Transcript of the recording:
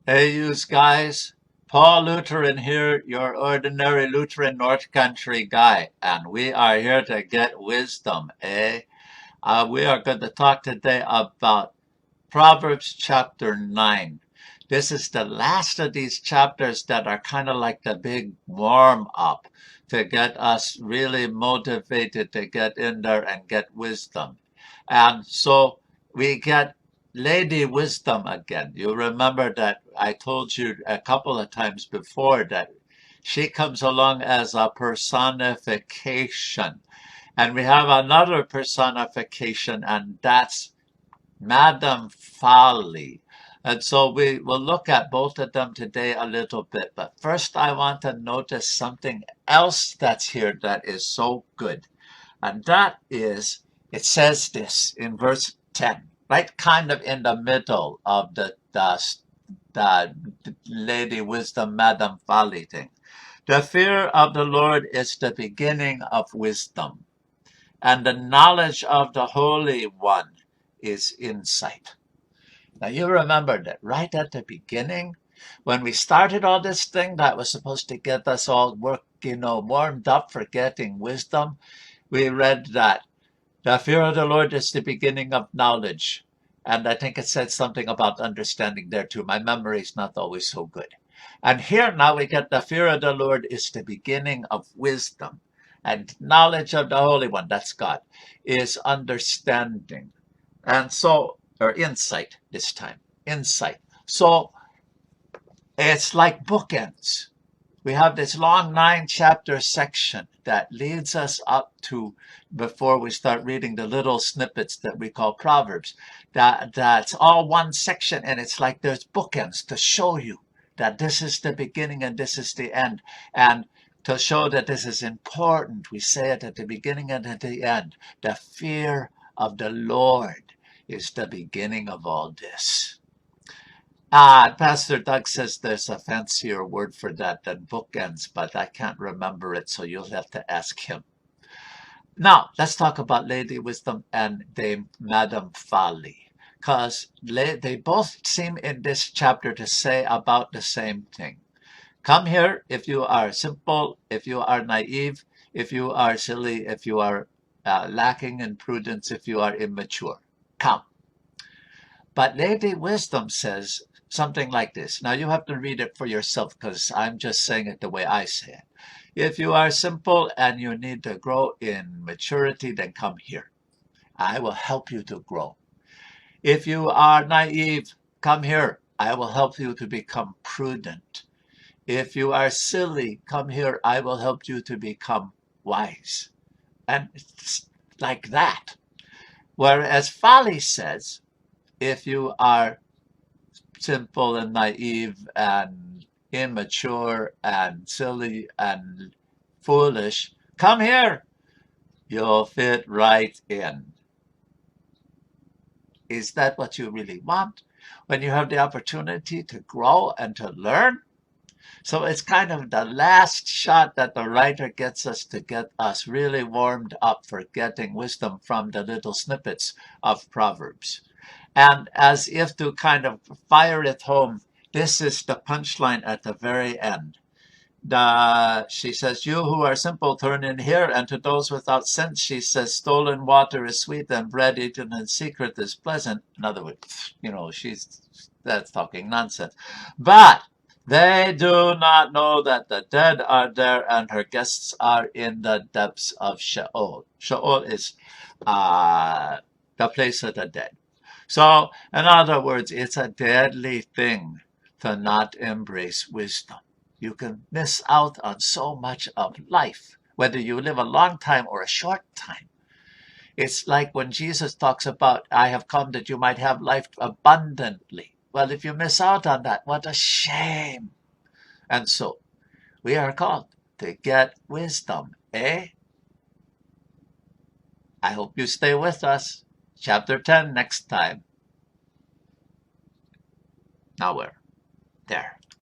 Hey, you guys. Paul Lutheran here, your ordinary Lutheran North Country guy, and we are here to get wisdom, eh? We are going to talk today about Proverbs chapter 9. This is the last of these chapters that are kind of like the big warm up to get us really motivated to get in there and get wisdom. And so we get Lady Wisdom again. You remember that I told you a couple of times before that she comes along as a personification. And we have another personification, and that's Madam Folly. And so we will look at both of them today a little bit. But first, I want to notice something else that's here that is so good. And that is, it says this in verse 10, right kind of in the middle of the Lady Wisdom, Madam Folly thing. The fear of the Lord is the beginning of wisdom, and the knowledge of the Holy One is insight. Now you remember that right at the beginning, when we started all this thing that was supposed to get us all warmed up for getting wisdom, we read that the fear of the Lord is the beginning of knowledge. And I think it said something about understanding there too. My memory is not always so good. And here now we get the fear of the Lord is the beginning of wisdom. And knowledge of the Holy One, that's God, is understanding. And so, or insight this time, insight. So it's like bookends. We have this long 9-chapter section that leads us up to before we start reading the little snippets that we call Proverbs. That's all one section, and it's like there's bookends to show you that this is the beginning and this is the end. And to show that this is important, we say it at the beginning and at the end. The fear of the Lord is the beginning of all this. Pastor Doug says there's a fancier word for that than bookends, but I can't remember it, so you'll have to ask him. Now, let's talk about Lady Wisdom and Dame Madam Folly, because they both seem in this chapter to say about the same thing. Come here if you are simple, if you are naive, if you are silly, if you are lacking in prudence, if you are immature. Come. But Lady Wisdom says something like this. Now you have to read it for yourself because I'm just saying it the way I say it. If you are simple and you need to grow in maturity, then come here. I will help you to grow. If you are naive, come here. I will help you to become prudent. If you are silly, come here. I will help you to become wise. And it's like that. Whereas Folly says, if you are simple and naive and immature and silly and foolish, come here. You'll fit right in. Is that what you really want when you have the opportunity to grow and to learn? So it's kind of the last shot that the writer gets us to get us really warmed up for getting wisdom from the little snippets of Proverbs. And as if to kind of fire it home, this is the punchline at the very end. She says, you who are simple, turn in here. And to those without sense, she says, stolen water is sweet and bread eaten in secret is pleasant. In other words, that's talking nonsense. But they do not know that the dead are there and her guests are in the depths of Sheol. Sheol is the place of the dead. So, in other words, it's a deadly thing to not embrace wisdom. You can miss out on so much of life, whether you live a long time or a short time. It's like when Jesus talks about, I have come that you might have life abundantly. Well, if you miss out on that, what a shame. And so, we are called to get wisdom, eh? I hope you stay with us. Chapter 10 next time. Now we're there.